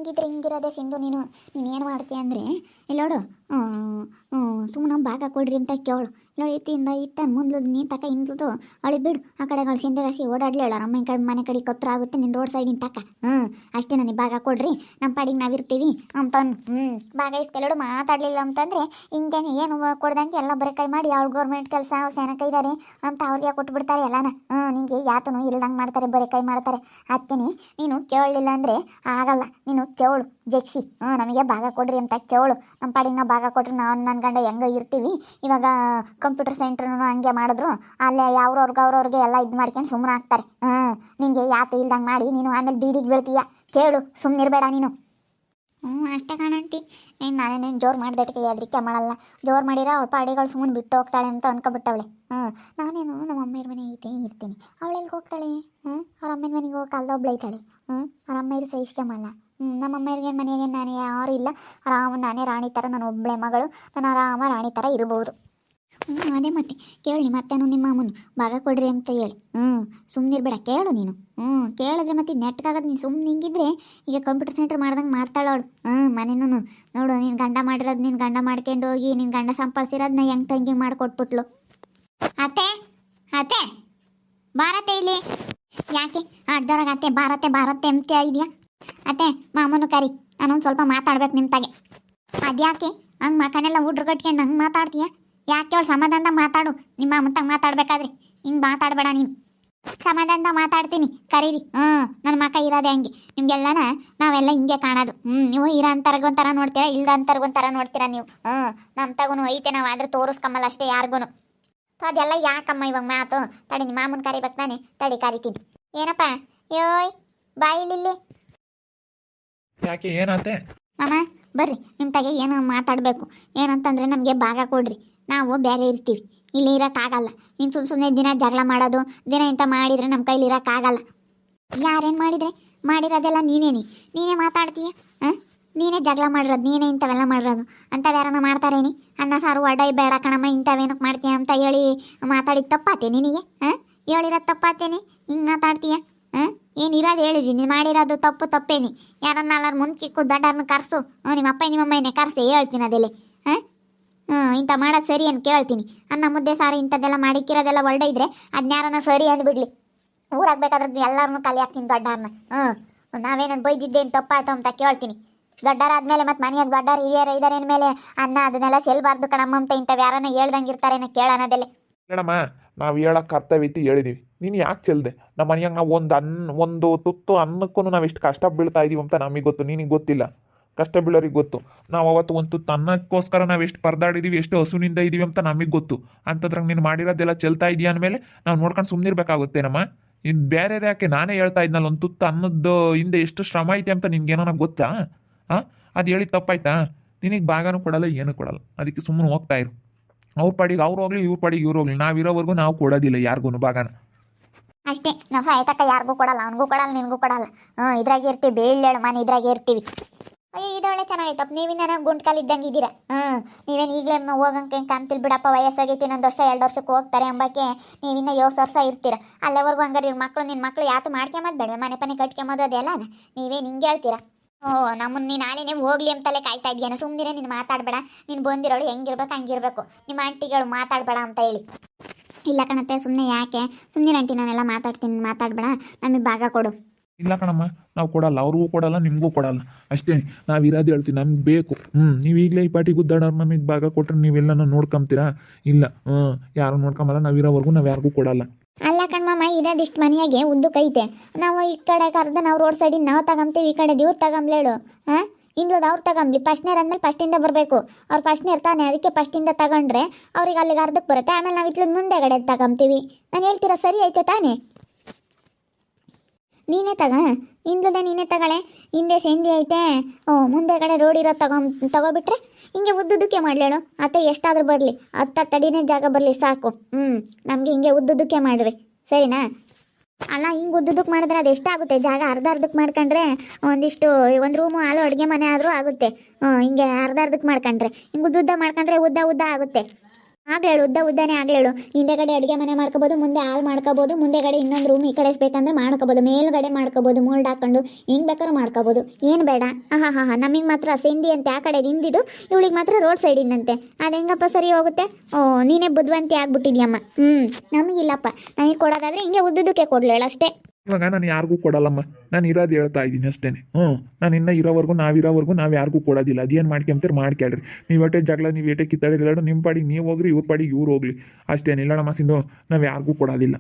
ಹಿಂಗಿದ್ರೆ ಹಿಂಗಿರೋದೆ ಸಿಂಧು. ನೀನೇನು ಮಾಡ್ತೀಯ ಅಂದರೆ ಇಲ್ಲೋಡು, ಸುಮ್ಮನೆ ಭಾಗ ಕೊಡ್ರಿ ಅಂತ ಕೇಳು. ನೋಡಿ ಇತ್ತಿಂದ ಇತ್ತ ಮುಂದ್ಲದು ನೀನು ತಕ ಹಿಂದ್ಲದು ಅವಳಿ ಬಿಡು. ಆ ಕಡೆಗಳು ಸಿಂಧಗಾಸಿ ಓಡಾಡ್ಲೇಳ ನಮ್ಮ ಕಡೆ ಮನೆ ಕಡೆ ಕೊತ್ರ ಆಗುತ್ತೆ ನಿನ್ನ ರೋಡ್ ಸೈಡಿನ ತಕ. ಅಷ್ಟೇ ನನಗೆ ಭಾಗ ಕೊಡ್ರಿ, ನಮ್ಮ ಪಾಡಿಗೆ ನಾವಿರ್ತೀವಿ ಅಂತಂದು. ಭಾಗ ಇಸ್ಕೆಲ್ಲೋಡು ಮಾತಾಡಲಿಲ್ಲ ಅಂತಂದರೆ ಹಿಂಗೇನೆ ಏನು ಕೊಡ್ದಂಗೆ ಎಲ್ಲ ಬರೀ ಕೈ ಮಾಡಿ ಅವ್ರು ಗೌರ್ಮೆಂಟ್ ಕೆಲಸ ಅವ್ರು ಸೆನಕ ಇದ್ದಾರೆ ಅಂತ ಅವ್ರಿಗೆ ಕೊಟ್ಬಿಡ್ತಾರೆ ಎಲ್ಲನ. ನಿಂಗೆ ಯಾತನು ಇಲ್ದಂಗೆ ಮಾಡ್ತಾರೆ, ಬರೀ ಕೈ ಮಾಡ್ತಾರೆ. ಅದಕ್ಕೆ ನೀನು ಕೇಳಲಿಲ್ಲ ಅಂದರೆ ಆಗಲ್ಲ. ನೀನು ಕೇಳು ಜಗ್ಸಿ, ನಮಗೆ ಭಾಗ ಕೊಡ್ರಿ ಅಂತ ಕೇಳು. ನಮ್ಮ ಪಾಡಿಗೆ ನಾವು ಭಾಗ ಕೊಟ್ರೆ ನಾವು ನನ್ನ ಗಂಡ ಹೆಂಗೆ ಇರ್ತೀವಿ. ಇವಾಗ ಕಂಪ್ಯೂಟರ್ ಸೆಂಟ್ರೂ ಹಂಗೆ ಮಾಡಿದ್ರು, ಅಲ್ಲೇ ಅವ್ರವ್ರಿಗೆ ಎಲ್ಲ ಇದು ಮಾಡ್ಕೊಂಡು ಸುಮ್ಮನೆ ಆಗ್ತಾರೆ. ನಿನಗೆ ಯಾತು ಇಲ್ದಂಗೆ ಮಾಡಿ ನೀನು ಆಮೇಲೆ ಬೀದಿಗೆ ಬೀಳ್ತೀಯ. ಕೇಳು, ಸುಮ್ಮನಿರಬೇಡ ನೀನು. ಅಷ್ಟೇ ಕಾಣಂಟಿ. ನಾನೇನೇನು ಜೋರು ಮಾಡಿದಕ್ಕೆ ಅದಕ್ಕೆ ಮಾಡಲ್ಲ. ಜೋರು ಮಾಡಿರ ಅವಳ ಪಾಡಿಗಳು ಸುಮ್ಮನೆ ಬಿಟ್ಟು ಹೋಗ್ತಾಳೆ ಅಂತ ಅನ್ಕೊಬಿಟ್ಟವಳೆ. ನಾನೇನು ನಮ್ಮ ಅಮ್ಮಯ್ಯರ ಮನೆ ಇರ್ತೀನಿ, ಅವಳೆಲ್ಲಿ ಹೋಗ್ತಾಳೆ? ಅವ್ರ ಅಮ್ಮನ ಮನೆಗೆ ಹೋಗಿ ಕಲ್ದೊಬ್ಳೈತಾಳೆ. ಅವ್ರ ಅಮ್ಮಯ್ಯರು ಸಹಿಸ್ಕೊಂಬಲ್ಲ. ನಮ್ಮ ಅಮ್ಮಯ್ಯರಿಗೆ ಮನೆಗೆ ನಾನೇ ಯಾರೂ ಇಲ್ಲ, ಆರಾಮ ನಾನೇ ರಾಣಿ ಥರ, ನಾನು ಒಬ್ಬಳೆ ಮಗಳು, ನಾನು ಆರಾಮ ರಾಣಿ ಥರ ಇರ್ಬೋದು. ಅದೇ ಮತ್ತೆ ಕೇಳಿ ಮತ್ತೇನು ನಿಮ್ಮ ಅಮ್ಮನು ಭಾಗ ಕೊಡ್ರಿ ಅಂತ ಹೇಳಿ. ಸುಮ್ಮನಿರ್ಬೇಡ, ಕೇಳು ನೀನು. ಕೇಳಿದ್ರೆ ಮತ್ತೆ ನೆಟ್ಗಾಗದು. ನೀನು ಸುಮ್ಮನೆ ಹಿಂಗಿದ್ರೆ ಈಗ ಕಂಪ್ಯೂಟರ್ ಸೆಂಟರ್ ಮಾಡ್ದಂಗೆ ಮಾಡ್ತಾಳವಳು. ಮನೇನು ನೋಡು, ನೀನು ಗಂಡ ಮಾಡಿರೋದು ನೀನು ಗಂಡ ಮಾಡ್ಕೊಂಡು ಹೋಗಿ ನಿನ್ನ ಗಂಡ ಸಂಪಾದಿಸಿರೋದನ್ನ ಹೆಂಗೆ ತಂಗಿ ಮಾಡಿಕೊಟ್ಬಿಟ್ಲು. ಅತ್ತೆ ಅತ್ತೆ ಭಾರತೆ ಇಲ್ಲಿ ಯಾಕೆ ಅಡ್ಡೋರಾಗ ಅತ್ತೆ ಭಾರತೆ ಅಂತ ಇದೆಯಾ? ಅತ್ತೆ ಮಾಮೂನು ಕರಿ, ನಾನೊಂದು ಸ್ವಲ್ಪ ಮಾತಾಡ್ಬೇಕು ನಿಮ್ಮ ತಾಗೆ. ಅದ್ಯಾಕೆ ಹಂಗೆ ಮಕನೆಲ್ಲ ಹುಡ್ರು ಕಟ್ಕೊಂಡು ಹಂಗೆ ಮಾತಾಡ್ತೀಯ? ಯಾಕೆ ಅವಳು ಸಮಾಧಾನದಾಗ ಮಾತಾಡು. ನಿಮ್ಮ ಅಮ್ಮಂತಾಗ ಮಾತಾಡ್ಬೇಕಾದ್ರೆ ಹಿಂಗೆ ಮಾತಾಡಬೇಡ ನೀನು. ಸಮಾಧಾನದಾಗ ಮಾತಾಡ್ತೀನಿ, ಕರೀರಿ. ನನ್ನ ಮಕ್ಕ ಇರೋದೆ ಹಂಗೆ. ನಿಮಗೆಲ್ಲನ ನಾವೆಲ್ಲ ಹಿಂಗೆ ಕಾಣೋದು. ನೀವು ಇರೋ ಅಂತರ್ಗೊಂಥರ ನೋಡ್ತೀರಾ, ಇಲ್ದ ಅಂತರ್ಗೊಂಥರ ನೋಡ್ತೀರಾ ನೀವು. ನಮ್ಮ ತಗೂ ಐತೆ, ನಾವು ಆದ್ರೆ ತೋರಿಸ್ಕಮ್ಮಲ್ಲ ಅಷ್ಟೇ ಯಾರಿಗೂ. ಅದೆಲ್ಲ ಯಾಕಮ್ಮ ಇವಾಗ ಮಾತು? ತಡಿ, ನಿಮ್ಮ ಮಾಮೂನ್ ಕರಿಬೇಕು ತಾನೆ, ತಡಿ ಕರಿತೀನಿ. ಏನಪ್ಪ ಯೋಯ್ ಬಾಯಿಲಿಲ್ಲಿ. ಯಾಕೆ ಏನಾತೆ? ಮಾಮ ಬರ್ರಿ, ನಿಮ್ಮ ತಾಗೆ ಏನೋ ಮಾತಾಡಬೇಕು. ಏನಂತಂದರೆ ನಮಗೆ ಭಾಗ ಕೊಡ್ರಿ, ನಾವು ಬೇರೆ ಇರ್ತೀವಿ, ಇಲ್ಲಿ ಇರೋಕ್ಕಾಗಲ್ಲ. ಇನ್ನು ಸುಮ್ಮನೆ ದಿನ ಜಗಳ ಮಾಡೋದು, ದಿನ ಇಂಥ ಮಾಡಿದರೆ ನಮ್ಮ ಕೈಲಿ ಇರೋಕ್ಕಾಗಲ್ಲ. ಯಾರೇನು ಮಾಡಿರೋದೆಲ್ಲ ನೀನೇ ಮಾತಾಡ್ತೀಯ. ನೀನೇ ಜಗಳ ಮಾಡಿರೋದು, ನೀನೇ ಇಂಥವೆಲ್ಲ ಮಾಡಿರೋದು. ಅಂಥವ್ಯಾರನ್ನ ಮಾಡ್ತಾರೇನಿ? ಅನ್ನ ಸಾರು ಒಡ್ಡೈ ಬೇಡ ಕಣಮ್ಮ ಇಂಥವೇನಕ್ಕೆ ಮಾಡ್ತೀಯ ಅಂತ ಹೇಳಿ ಮಾತಾಡಿದ್ದು ತಪ್ಪಾತೆ ನಿನಗೆ? ಹೇಳಿರೋದು ತಪ್ಪಾತೇನೆ, ಹಿಂಗೆ ಮಾತಾಡ್ತೀಯ? ಏನಿರೋದು ಹೇಳಿದ್ವಿ, ನೀನು ಮಾಡಿರೋದು ತಪ್ಪೇನಿ. ಯಾರನ್ನಾರು ಮುಂಚಿಕ್ಕು ದೊಡ್ಡವ್ರನ್ನ ಕರ್ಸು, ನಿಮ್ಮ ಅಪ್ಪ ನಿಮ್ಮಮ್ಮನೇ ಕರ್ಸಿ ಹೇಳ್ತೀನಿ ಅದೆಲ್ಲಿ. ಇಂಥ ಮಾಡೋದು ಸರಿ ಅಂತ ಕೇಳ್ತೀನಿ. ಅನ್ನ ಮುದ್ದೆ ಸಾರು ಇಂಥದ್ದೆಲ್ಲ ಮಾಡಿಕ್ಕಿರೋದೆಲ್ಲ ಒಳ್ಳೆ ಇದ್ರೆ ಅದನ್ಯಾರನ್ನ ಸರಿ ಅಂದ್ಬಿಡ್ಲಿ. ಊರಾಗಬೇಕಾದ್ರೆ ಎಲ್ಲರನ್ನೂ ಕಲಿ ಹಾಕ್ತೀನಿ ದೊಡ್ಡವ್ರನ್ನ. ನಾವೇನನ್ನು ಬೈದಿದ್ದೆ ಏನು ತಪ್ಪಾಯ್ತು ಅಂತ ಕೇಳ್ತೀನಿ. ದೊಡ್ಡರಾದ್ಮೇಲೆ ಮತ್ತು ಮನೆಯಾಗ ದೊಡ್ಡರು ಹಿರಿಯರು ಇದ್ದಾರೆ ಅಂದಮೇಲೆ ಅನ್ನ ಅದನ್ನೆಲ್ಲ ಚೆಲ್ಬಾರ್ದು ಕಣಮ್ಮ ಅಂತ ಇಂಥವು ಯಾರನ್ನ ಹೇಳ್ದಂಗೆ ಇರ್ತಾರೇನೋ ಕೇಳೋಣದಲ್ಲೇ. ಮೇಡಮ್ಮ, ನಾವು ಹೇಳೋಕೆ ಕರ್ತವ್ಯ ಇತ್ತು ಹೇಳಿದೀವಿ. ನೀನು ಯಾಕೆ ಚೆಲ್ದೆ? ನಮ್ಮ ಮನೆಯಾಗ ನಾವು ಒಂದು ತುತ್ತು ಅನ್ನಕ್ಕೂ ನಾವು ಎಷ್ಟು ಕಷ್ಟ ಬೀಳ್ತಾ ಇದೀವಿ ಅಂತ ನಮಗೆ ಗೊತ್ತು, ನಿನಗೆ ಗೊತ್ತಿಲ್ಲ. ಕಷ್ಟ ಬೀಳೋರಿಗೆ ಗೊತ್ತು. ನಾವು ಅವತ್ತು ಒಂದು ತುತ್ತು ಅನ್ನಕ್ಕೋಸ್ಕರ ನಾವು ಎಷ್ಟು ಪರದಾಡಿದೀವಿ, ಎಷ್ಟು ಹಸುವಿನಿಂದ ಇದ್ದೀವಿ ಅಂತ ನಮಗೆ ಗೊತ್ತು. ಅಂಥದ್ರಾಗ ನೀನು ಮಾಡಿರೋದೆಲ್ಲ ಚೆಲ್ತಾ ಇದೆಯಾ ಅಂದಮೇಲೆ ನಾವು ನೋಡ್ಕೊಂಡು ಸುಮ್ಮನಿರ್ಬೇಕಾಗುತ್ತೇನಮ್ಮ? ಇನ್ನು ಬೇರೆ ಯಾಕೆ? ನಾನೇ ಹೇಳ್ತಾ ಇದ್ನಲ್ಲ, ಒಂದು ತುತ್ತು ಅನ್ನದ ಹಿಂದೆ ಎಷ್ಟು ಶ್ರಮ ಐತೆ ಅಂತ ನಿನ್ಗೇನೋ ನನಗೆ ಗೊತ್ತಾ? ಅದು ಹೇಳಿ ತಪ್ಪಾಯ್ತಾ? ನಿನಗೆ ಭಾಗನೂ ಕೊಡಲ್ಲ, ಏನೂ ಕೊಡಲ್ಲ. ಅದಕ್ಕೆ ಸುಮ್ಮನೆ ಹೋಗ್ತಾ ಇರು. ಅವ್ರ ಪಾಡಿಗೆ ಅವ್ರು ಹೋಗ್ಲಿ, ಇವ್ರ ಪಾಡಿಗೆ ಇವ್ರು ಹೋಗ್ಲಿ, ನಾವಿರೋವರೆಗೂ ನಾವು ಕೊಡೋದಿಲ್ಲ ಯಾರಿಗೂ ಭಾಗನ. ಅಷ್ಟೇ, ನಾವು ಸಾಯ್ತಕ್ಕ ಯಾರಿಗೂ ಕೊಡಲ್ಲ, ಅವನಿಗೂ ಕೊಡಲ್ಲ, ನಿನಗೂ ಕೊಡಲ್ಲ. ಇದ್ರಾಗೆ ಇರ್ತೀವಿ, ಬೇಳೆಳು ಮನೆ ಇದ್ರಾಗೆ ಇರ್ತೀವಿ. ಅಯ್ಯೋ ಇದೊಳ್ಳೆ ಚೆನ್ನಾಗೈತಪ್ಪ, ನೀವಿನ್ನ ಗುಂಟ್ಕಾಲ್ ಇದ್ದಂಗೆ ಇದ್ದೀರಾ. ನೀವೇನು ಈಗಲೇ ಹೋಗಂಗೆ ಕಾಣ್ತಿಲ್ ಬಿಡಪ್ಪ, ವಯಸ್ಸಾಗೈತಿ, ಇನ್ನೊಂದು ವರ್ಷ 2 ವರ್ಷಕ್ಕೆ ಹೋಗ್ತಾರೆ ಎಂಬಕ್ಕೆ ನೀವಿನ್ನ 7 ವರ್ಷ ಇರ್ತೀರ. ಅಲ್ಲೇವರೆಗೂ ಹಂಗಾರೆ ಇವ್ರ ಮಕ್ಕಳು ನಿನ್ನ ಮಕ್ಕಳು ಯಾತು ಮಾಡ್ಕೊಂಬದು ಬೇಡ, ಮನೆ ಕಟ್ಕೊಂಬೋದು ಅದೆಲ್ಲ ನೀವೇನು ಹಿಂಗೆ ಹೇಳ್ತೀರಾ? ನಮ್ಮನ್ನು ನೀನು ನಾಳೆನೇ ಹೋಗ್ಲಿ ಅಂತಲೇ ಕಾಯ್ತಾ ಇದೆಯೇನೋ. ಸುಮ್ಮನೆ ನೀನು ಮಾತಾಡಬೇಡ, ನೀನು ಬಂದಿರೋಳು ಹೆಂಗಿರ್ಬೇಕು ಹಂಗಿರ್ಬೇಕು. ನಿಮ್ಮ ಆಂಟಿಗಳು ಮಾತಾಡಬೇಡ ಅಂತ ಹೇಳಿ. ಇಲ್ಲ ಕಣತ್ತೆ, ಸುಮ್ಮನೆ ಯಾಕೆ? ಸುಮ್ಮನೆ ಆಂಟಿ, ನಾನೆಲ್ಲ ಮಾತಾಡ್ತೀನಿ, ಮಾತಾಡಬೇಡ, ನಮಗೆ ಭಾಗ ಕೊಡು. ಇಲ್ಲ ಕಣಮ್ಮ, ನಾವು ಕೊಡಲ್ಲ, ಅವ್ರಿಗೂ ಕೊಡಲ್ಲ, ನಿಮಗೂ ಕೊಡಲ್ಲ. ಅಷ್ಟೇ, ನಾವು ಇರೋದು ಹೇಳ್ತೀವಿ, ನಮ್ಗೆ ಬೇಕು. ನೀವು ಈಗಲೇ ಈ ಪಾಟಿ ಗುದ್ದಾಡೋರು ನಮಗೆ ಭಾಗ ಕೊಟ್ಟರೆ ನೀವೆಲ್ಲ ನೋಡ್ಕೊಂತೀರಾ? ಇಲ್ಲ, ಯಾರು ನೋಡ್ಕೊಂಬಲ್ಲ. ನಾವು ಇರೋವರೆಗೂ ನಾವು ಯಾರಿಗೂ ಕೊಡಲ್ಲ. ಅಲ್ಲ ಕಣ್ಮಮ್ಮ, ಇರೋದಿಷ್ಟು ಮನೆಯಾಗೆ ಉದ್ದಕ್ಕೈತೆ. ನಾವು ಈ ಕಡೆ ಕರೆದು ನಾವು ರೋಡ್ ಸೈಡಿಗೆ ನಾವು ತಗೊಂತೀವಿ, ಈ ಕಡೆ ಇವ್ರು ತಗೊಂಬ್ಲೇಳು. ಇಂಗ್ಲದು ಅವ್ರು ತಗೊಂಬ್ಲಿ. ಫಸ್ಟ್ನೇರ್ ಅಂದಮೇಲೆ ಫಸ್ಟಿಂದ ಬರಬೇಕು. ಅವ್ರು ಫಸ್ಟ್ನೇರ್ ತಾನೆ, ಅದಕ್ಕೆ ಫಸ್ಟಿಂದ ತಗೊಂಡ್ರೆ ಅವ್ರಿಗೆ ಅಲ್ಲಿಗೆ ಅರ್ಧಕ್ಕೆ ಬರುತ್ತೆ. ಆಮೇಲೆ ನಾವು ಇತ್ಲದ ಮುಂದೆಗಡೆ ತಗೊಂತೀವಿ. ನಾನು ಹೇಳ್ತೀರಾ ಸರಿ ಐತೆ ತಾನೇ? ನೀನೇ ಇಂದ್ಲದೆ ನೀನೇ ತಗೊಳ್ಳೆ. ಹಿಂದೆ ಸಂಧಿ ಐತೆ, ಮುಂದೆ ಕಡೆ ರೋಡ್ ಇರೋ ತಗೋಬಿಟ್ರೆ ಹಿಂಗೆ ಉದ್ದುದಕ್ಕೆ ಮಾಡಲೇಳು. ಅತ್ತೆ ಎಷ್ಟಾದ್ರೂ ಬರಲಿ, 10 ಅಡಿನೇ ಜಾಗ ಬರಲಿ ಸಾಕು. ನಮಗೆ ಹಿಂಗೆ ಉದ್ದುದಕ್ಕೆ ಮಾಡಿರಿ, ಸರಿನಾ? ಅಲ್ಲ, ಹಿಂಗೆ ಉದ್ದುದಕ್ಕೆ ಮಾಡಿದ್ರೆ ಅದು ಎಷ್ಟಾಗುತ್ತೆ ಜಾಗ? ಅರ್ಧಕ್ಕೆ ಮಾಡ್ಕೊಂಡ್ರೆ ಒಂದು ರೂಮು ಹಾಲು ಅಡುಗೆ ಮನೆ ಆದರೂ ಆಗುತ್ತೆ. ಹಿಂಗೆ ಅರ್ಧಕ್ಕೆ ಮಾಡ್ಕೊಂಡ್ರೆ, ಹಿಂಗೆ ಉದ್ದ ಮಾಡ್ಕೊಂಡ್ರೆ ಉದ್ದ ಆಗುತ್ತೆ. ಆಗ್ಲೇಳು ಉದ್ದನೇ ಆಗ್ಲೇಳು. ಹಿಂದೆಗಡೆ ಅಡುಗೆ ಮನೆ ಮಾಡ್ಕೋಬೋದು, ಮುಂದೆ ಹಾಲ್ ಮಾಡ್ಕೋಬೋದು, ಮುಂದೆಗಡೆ ಇನ್ನೊಂದು ರೂಮ್ ಈ ಕಡೆ ಬೇಕಂದ್ರೆ ಮಾಡ್ಕೋಬೋದು, ಮೇಲ್ಗಡೆ ಮಾಡ್ಕೋಬೋದು, ಮೋಲ್ಡ್ ಹಾಕೊಂಡು ಹೆಂಗ್ ಬೇಕಾದ್ರೂ ಮಾಡ್ಕೋಬೋದು. ಏನು ಬೇಡ. ಹಾ ನಮಗೆ ಮಾತ್ರ ಸೆಂದಿ ಅಂತ ಆ ಕಡೆ ಹಿಂದಿದ್ದು, ಇವಳಿಗೆ ಮಾತ್ರ ರೋಡ್ ಸೈಡಿಂದಂತೆ. ಅದು ಹೆಂಗಪ್ಪ ಸರಿ ಹೋಗುತ್ತೆ? ನೀನೇ ಬುದ್ಧಿವಂತಿ ಆಗ್ಬಿಟ್ಟಿದ್ಯಮ್ಮ. ನಮಗಿಲ್ಲಪ್ಪ, ನಮಗೆ ಕೊಡೋದಾದ್ರೆ ಹಿಂಗೆ ಉದ್ದುದಕ್ಕೆ ಕೊಡ್ಲೇಳು ಅಷ್ಟೇ. ಇವಾಗ ನಾನು ಯಾರಿಗೂ ಕೊಡಲ್ಲಮ್ಮ, ನಾನು ಇರೋದು ಹೇಳ್ತಾ ಇದ್ದೀನಿ ಅಷ್ಟೇ. ನಾನು ಇನ್ನೂ ಇರೋವರೆಗೂ ನಾವು ಯಾರಿಗೂ ಕೊಡೋದಿಲ್ಲ. ಅದೇನು ಮಾಡ್ಕೊಂತೀರಿ ಮಾಡ್ಕೊಳ್ರಿ. ನೀವು ಏಟೆ ಜಗಳ, ನೀವು ಏಟೆ ಕಿತ್ತಾಡಿಲ್ಲ, ನಿಮ್ಮ ಪಾಡಿಗೆ ನೀವು ಹೋಗ್ರಿ, ಇವ್ರ ಪಾಡಿಗೆ ಇವ್ರು ಹೋಗ್ಲಿ ಅಷ್ಟೇನಿಲ್ಲ. ನಮ್ಮ ಸಿಂಧು ನಾವು ಯಾರಿಗೂ ಕೊಡೋದಿಲ್ಲ.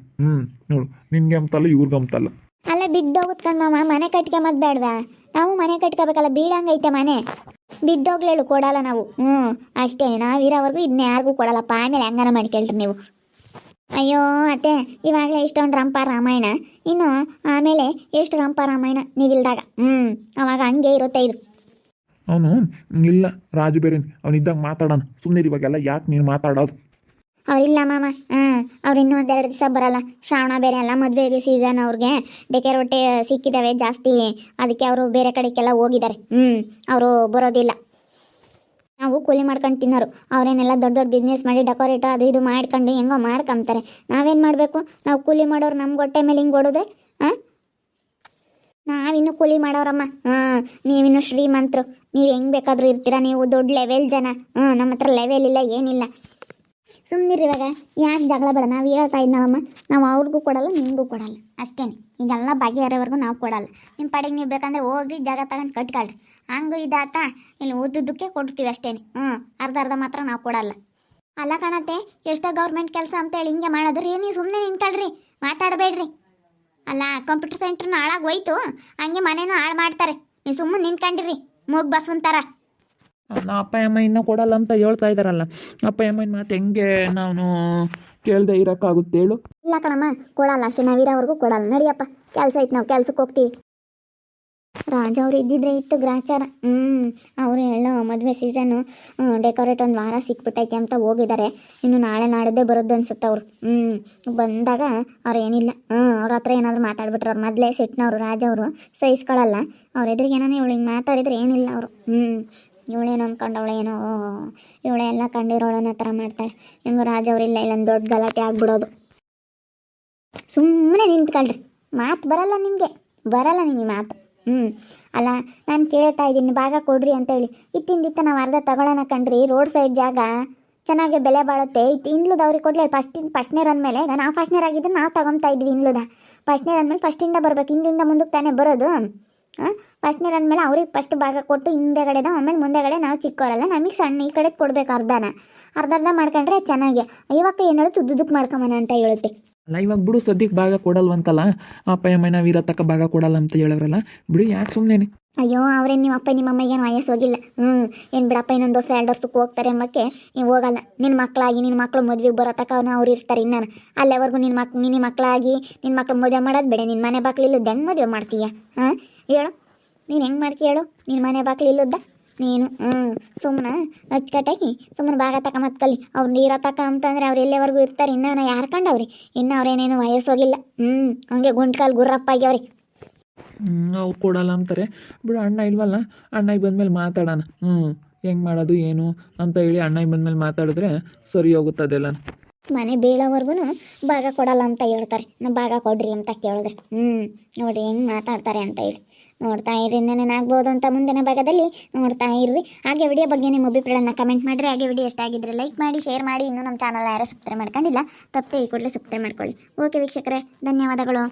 ನೋಡು, ನಿನ್ಗೆ ಅಂತಲ್ಲ ಇವ್ರಿಗೆ ಅಂತಲ್ಲ. ಅಲ್ಲ ಬಿದ್ದೋಗುತ್ಕಂಡ್ ಮಾಮ, ಮನೆ ಕಟ್ಕೊಂಬದ್ ಬೇಡವಾ? ನಾವು ಮನೆ ಕಟ್ಕೋಬೇಕಲ್ಲ, ಬೀಳಂಗೈತೆ ಮನೆ. ಬಿದ್ದೋಗ್ಲೇಳು ಕೊಡಲ್ಲ ನಾವು. ಅಷ್ಟೇ, ನಾವಿರೋವರೆಗೂ ಇದನ್ನ ಯಾರಿಗೂ ಕೊಡಲ್ಲಪ್ಪ. ಆಮೇಲೆ ಹೆಂಗಾರ ಮಾಡ್ಕೊಳ್ರಿ ನೀವು. ಅಯ್ಯೋ ಅತ್ತೆ, ಇವಾಗಲೇ ಇಷ್ಟೊಂದು ರಂಪ ರಾಮಾಯಣ, ಇನ್ನು ಆಮೇಲೆ ಎಷ್ಟು ರಂಪ ರಾಮಾಯಣ ನೀವಿಲ್ದಾಗ. ಅವಾಗ ಹಂಗೆ ಇರುತ್ತೆ ಇದು. ಅವನು ಇಲ್ಲ, ರಾಜು ಬೇರೆ ಅವನಿದ್ದಾಗ ಮಾತಾಡೋಣ. ಸುಮ್ಮನೆ ಇವಾಗೆಲ್ಲ ಯಾಕೆ ನೀನು ಮಾತಾಡೋದು? ಅವ್ರಿಲ್ಲ ಮಾಮ. ಅವ್ರು ಇನ್ನೂ ಒಂದೆರಡು ದಿವಸ ಬರಲ್ಲ. ಶ್ರಾವಣ ಬೇರೆ ಅಲ್ಲ, ಮದುವೆಗೆ ಸೀಸನ್. ಅವ್ರಿಗೆ ಡೆಕೆ ರೊಟ್ಟೆ ಸಿಕ್ಕಿದ್ದಾವೆ ಜಾಸ್ತಿ, ಅದಕ್ಕೆ ಅವರು ಬೇರೆ ಕಡೆಗೆಲ್ಲ ಹೋಗಿದ್ದಾರೆ. ಅವರು ಬರೋದಿಲ್ಲ. ನಾವು ಕೂಲಿ ಮಾಡ್ಕೊಂಡು ತಿನ್ನೋರು. ಅವರೇನೆಲ್ಲ ದೊಡ್ಡ ದೊಡ್ಡ ಬಿಸ್ನೆಸ್ ಮಾಡಿ ಡೆಕೋರೇಟ್ ಅದು ಇದು ಮಾಡ್ಕೊಂಡು ಹೆಂಗೋ ಮಾಡ್ಕೊಂತಾರೆ. ನಾವೇನು ಮಾಡಬೇಕು? ನಾವು ಕೂಲಿ ಮಾಡೋರು ನಮ್ಗೆ ಹೊಟ್ಟೆ ಮೇಲೆ ಹಿಂಗೆ ಹೊಡೋದ್ರೆ ನಾವಿನ್ನೂ ಕೂಲಿ ಮಾಡೋರಮ್ಮ. ನೀವಿನ್ನು ಶ್ರೀಮಂತರು, ನೀವು ಹೆಂಗೆ ಬೇಕಾದರೂ ಇರ್ತೀರಾ. ನೀವು ದೊಡ್ಡ ಲೆವೆಲ್ ಜನ. ನಮ್ಮ ಹತ್ರ ಲೆವೆಲ್ ಇಲ್ಲ, ಏನಿಲ್ಲ. ಸುಮ್ಮನಿರಿ ಇವಾಗ, ಯಾಕೆ ಜಗಳ ಬೇಡ. ನಾವು ಹೇಳ್ತಾ ಇದ್ದಾವಮ್ಮ, ನಾವು ಅವ್ರಿಗೂ ಕೊಡಲ್ಲ, ನಿಮಗೂ ಕೊಡಲ್ಲ. ಅಷ್ಟೇ. ಈಗೆಲ್ಲ ಬಗೆಹರೋವರೆಗೂ ನಾವು ಕೊಡಲ್ಲ. ನಿಮ್ಮ ಪಾಡಿಗೆ ನೀವು ಬೇಕಂದ್ರೆ ಹೋಗ್ರಿ, ಜಾಗ ತಗೊಂಡು ಕಟ್ಕೊಳ್ರಿ. ಹಂಗೂ ಇದಾತ, ಇಲ್ಲಿ ಉದ್ದುದಕ್ಕೆ ಕೊಡ್ತೀವಿ ಅಷ್ಟೇ. ಅರ್ಧ ಮಾತ್ರ ನಾವು ಕೊಡಲ್ಲ. ಅಲ್ಲ ಕಾಣತ್ತೆ, ಎಷ್ಟೋ ಗೌರ್ಮೆಂಟ್ ಕೆಲಸ ಅಂತೇಳಿ ಹಿಂಗೆ ಮಾಡೋದ್ರಿ. ನೀವು ಸುಮ್ಮನೆ ನಿಂತ್ಕೊಳ್ರಿ, ಮಾತಾಡಬೇಡ್ರಿ. ಅಲ್ಲ, ಕಂಪ್ಯೂಟರ್ ಸೆಂಟ್ರ್ನ ಹಾಳಾಗಿ ಹೋಯ್ತು, ಹಂಗೆ ಮನೇನೂ ಹಾಳು ಮಾಡ್ತಾರೆ. ನೀವು ಸುಮ್ಮನೆ ನಿಂತ್ಕೊಂಡಿರಿ, ಮೂಗ್ ಬಸ್ವಂತಾರ. ಅಪ್ಪ ಅಮ್ಮ ಇನ್ನೂ ಕೊಡಲ್ಲ ಅಂತ ಹೇಳ್ತಾ ಇದ್ದಾರಲ್ಲ. ಅಪ್ಪ ಅಮ್ಮನ ಮಾತು ಹೆಂಗೆ ನಾನು ಕೇಳದೆ ಇರೋಕ್ಕಾಗುತ್ತೆ ಹೇಳು? ಇಲ್ಲ ಕಣಮ್ಮ, ಕೊಡಲ್ಲ ಅಷ್ಟೇ. ನಾವಿರೋವರೆಗೂ ಕೊಡಲ್ಲ. ನಡಿಯಪ್ಪ, ಕೆಲಸ ಐತೆ, ನಾವು ಕೆಲ್ಸಕ್ಕೆ ಹೋಗ್ತೀವಿ. ರಾಜ ಅವ್ರು ಇದ್ದಿದ್ರೆ ಇತ್ತು ಗ್ರಾಚಾರ. ಅವರು ಹೇಳೋ ಮದುವೆ ಸೀಸನ್ನು ಡೆಕೋರೇಟ್ ಒಂದು ವಾರ ಸಿಕ್ಬಿಟ್ಟೈತೆ ಅಂತ ಹೋಗಿದ್ದಾರೆ. ಇನ್ನು ನಾಳೆ ನಾಡಿದ್ದೇ ಬರೋದು ಅನ್ಸುತ್ತೆ ಅವರು. ಬಂದಾಗ ಅವ್ರು ಏನಿಲ್ಲ, ಅವ್ರ ಹತ್ರ ಏನಾದರೂ ಮಾತಾಡ್ಬಿಟ್ರೆ ಅವ್ರು ಮೊದಲೇ ಸಿಟ್ನವರು ರಾಜ ಅವರು ಸಹಿಸ್ಕೊಳ್ಳಲ್ಲ. ಅವ್ರ ಎದುರಿಗೆ ಏನಾನೇ ಇವಳು ಹಿಂಗೆ ಮಾತಾಡಿದ್ರೆ ಏನಿಲ್ಲ ಅವರು. ಇವಳೇನು ಅಂದ್ಕೊಂಡವಳೆ ಏನೋ, ಇವಳೆ ಎಲ್ಲ ಕಂಡಿರೋಳನ್ನ ಥರ ಮಾಡ್ತಾಳೆ. ಹೆಂಗೋ ರಾಜ ಅವರಿಲ್ಲ, ಇಲ್ಲೊಂದು ದೊಡ್ಡ ಗಲಾಟೆ ಆಗ್ಬಿಡೋದು. ಸುಮ್ಮನೆ ನಿಂತ್ಕೊಳ್ರಿ, ಮಾತು ಬರಲ್ಲ ನಿಮಗೆ, ಬರಲ್ಲ ನಿಮಗೆ ಮಾತು. ಅಲ್ಲ, ನಾನು ಕೇಳ್ತಾ ಇದ್ದೀನಿ ಭಾಗ ಕೊಡ್ರಿ ಅಂತೇಳಿ. ಇತ್ತಿಂದಿತ್ತ ನಾವು ಅರ್ಧ ತಗೊಳ್ಳೋಣ ಕಣ್ರಿ. ರೋಡ್ ಸೈಡ್ ಜಾಗ ಚೆನ್ನಾಗಿ ಬೆಲೆ ಬಾಳುತ್ತೆ. ಇನ್ಲುದ ಅವ್ರಿಗೆ ಕೊಡಲಿ. ಫಸ್ಟ್ನೇರ್ ಅಂದಮೇಲೆ, ನಾವು ಫಸ್ಟ್ನೇರ್ ಆಗಿದ್ರೆ ನಾವು ತಗೊತಾ ಇದ್ವಿ. ಇನ್ಲುದ ಫಸ್ಟ್ನೇರ್ ಅಂದಮೇಲೆ ಫಸ್ಟಿಂದ ಬರ್ಬೇಕು, ಹಿಂದಿಂದ ಮುಂದಕ್ಕೆ ತಾನೇ ಬರೋದು. ಫಸ್ಟ್ನೇರ್ ಅಂದಮೇಲೆ ಅವ್ರಿಗೆ ಫಸ್ಟ್ ಭಾಗ ಕೊಟ್ಟು ಹಿಂದೆಗಡೆದ, ಆಮೇಲೆ ಮುಂದೆಗಡೆ ನಾವು ಚಿಕ್ಕವರಲ್ಲ, ನಮಗೆ ಸಣ್ಣ ಈ ಕಡೆ ಕೊಡ್ಬೇಕು. ಅರ್ಧ ಮಾಡ್ಕೊಂಡ್ರೆ ಚೆನ್ನಾಗಿ. ಇವಾಗ ಏನು ಹೇಳುತ್ತೆ, ಉದ್ದುದಕ್ಕೆ ಮಾಡ್ಕೊಂಬನ ಅಂತ ಹೇಳುತ್ತೆ. ಅಲ್ಲ, ಇವಾಗ ಬಿಡು, ಸದ್ಯಕ್ಕೆ ಭಾಗ ಕೊಡಲ್ವಂತಲ್ಲ. ಅಪ್ಪ ಅಮ್ಮನ ವೀರತಕ್ಕ ಭಾಗ ಕೊಡಲ್ಲ ಅಂತ ಹೇಳೋರಲ್ಲ, ಬಿಡು, ಯಾಕೆ ಸುಮ್ಮನೆ? ಅಯ್ಯೋ, ಅವ್ರೇನು ನಿಮ್ಮ ಅಪ್ಪ ನಿಮ್ಮ ಅಮ್ಮಗೇನು ವಯಸ್ಸು ಹೋಗಿಲ್ಲ. ಏನು ಬಿಡಪ್ಪ, ಇನ್ನೊಂದು ವರ್ಷ 2 ವರ್ಷಕ್ಕೆ ಹೋಗ್ತಾರೆ ಎಂಬಕ್ಕೆ ನೀವು ಹೋಗಲ್ಲ. ನಿನ್ನ ಮಕ್ಕಳಾಗಿ ನಿನ್ನ ಮಕ್ಕಳು ಮದುವೆಗೆ ಬರೋ ತಕ್ಕ ಅವ್ರು ಇರ್ತಾರೆ. ಇನ್ನಾನು ಅಲ್ಲೇವರೆಗೂ ನಿನ್ನ ಮಕ್ಕಳಾಗಿ ನಿನ್ನ ಮಕ್ಕಳು ಮದುವೆ ಮಾಡೋದು ಬೇಡ. ನಿನ್ನ ಮನೆ ಬಾಕ್ಲು ಇಲ್ಲದ ಹೆಂಗೆ ಮದುವೆ ಮಾಡ್ತೀಯ? ಹೇಳು, ನೀನು ಹೆಂಗೆ ಮಾಡ್ತೀಯ ಹೇಳು? ನಿನ್ನ ಮನೆ ಬಾಕ್ಲು ಇಲ್ಲದ ನೀನು ಸುಮ್ಮನೆ ಅಚ್ಚುಕಟ್ಟಾಗಿ ಸುಮ್ಮನೆ ಭಾಗ ತಕ ಮತ್ಕಲ್ಲಿ. ಅವ್ರು ನೀರ ತಕ ಅಂತಂದರೆ ಅವ್ರು ಎಲ್ಲಿವರೆಗೂ ಇರ್ತಾರೆ. ಇನ್ನೂ ಯಾರು ಕಂಡವ್ರಿ? ಇನ್ನು ಅವ್ರೇನೇನು ವಯಸ್ಸೋಗಿಲ್ಲ. ಹಂಗೆ ಗುಂಟ್ಕಾಲು ಗುರ್ರಪ್ಪ ಆಗ್ಯಾವ್ರಿ. ಅವ್ರು ಕೊಡಲ್ಲ ಅಂತಾರೆ, ಬಿಡು. ಅಣ್ಣ ಇಲ್ವಲ್ಲ, ಅಣ್ಣಗೆ ಬಂದಮೇಲೆ ಮಾತಾಡೋಣ. ಹೆಂಗೆ ಮಾಡೋದು ಏನು ಅಂತ ಹೇಳಿ ಅಣ್ಣಗೆ ಬಂದಮೇಲೆ ಮಾತಾಡಿದ್ರೆ ಸರಿ ಹೋಗುತ್ತದೆಲ್ಲ. ಮನೆ ಬೀಳೋವರೆಗೂ ಭಾಗ ಕೊಡಲ್ಲ ಅಂತ ಹೇಳ್ತಾರೆ. ನಾವು ಭಾಗ ಕೊಡ್ರಿ ಅಂತ ಕೇಳಿದ್ರೆ ನೋಡಿರಿ ಹೆಂಗೆ ಮಾತಾಡ್ತಾರೆ ಅಂತ ಹೇಳಿ. ನೋಡ್ತಾ ಇರಿ, ನೆನನಾಗ್ಬೋದು ಅಂತ ಮುಂದಿನ ಭಾಗದಲ್ಲಿ ನೋಡ್ತಾ ಇರ್ರಿ. ಹಾಗೆ ವಿಡಿಯೋ ಬಗ್ಗೆ ನಿಮ್ಮ ಅಭಿಪ್ರಾಯನ ಕಮೆಂಟ್ ಮಾಡಿರಿ. ಹಾಗೆ ವಿಡಿಯೋ ಇಷ್ಟ ಆಗಿದ್ರೆ ಲೈಕ್ ಮಾಡಿ, ಶೇರ್ ಮಾಡಿ. ಇನ್ನೂ ನಮ್ಮ ಚಾನಲ್ ಯಾರು ಸಬ್ಸ್ಕ್ರೈಬ್ ಮಾಡ್ಕೊಂಡಿಲ್ಲ, ತಪ್ಪದೆ ಈ ಕೂಡಲೇ ಸಬ್ಸ್ಕ್ರೈಬ್ ಮಾಡ್ಕೊಳ್ಳಿ. ಓಕೆ ವೀಕ್ಷಕರೇ, ಧನ್ಯವಾದಗಳು.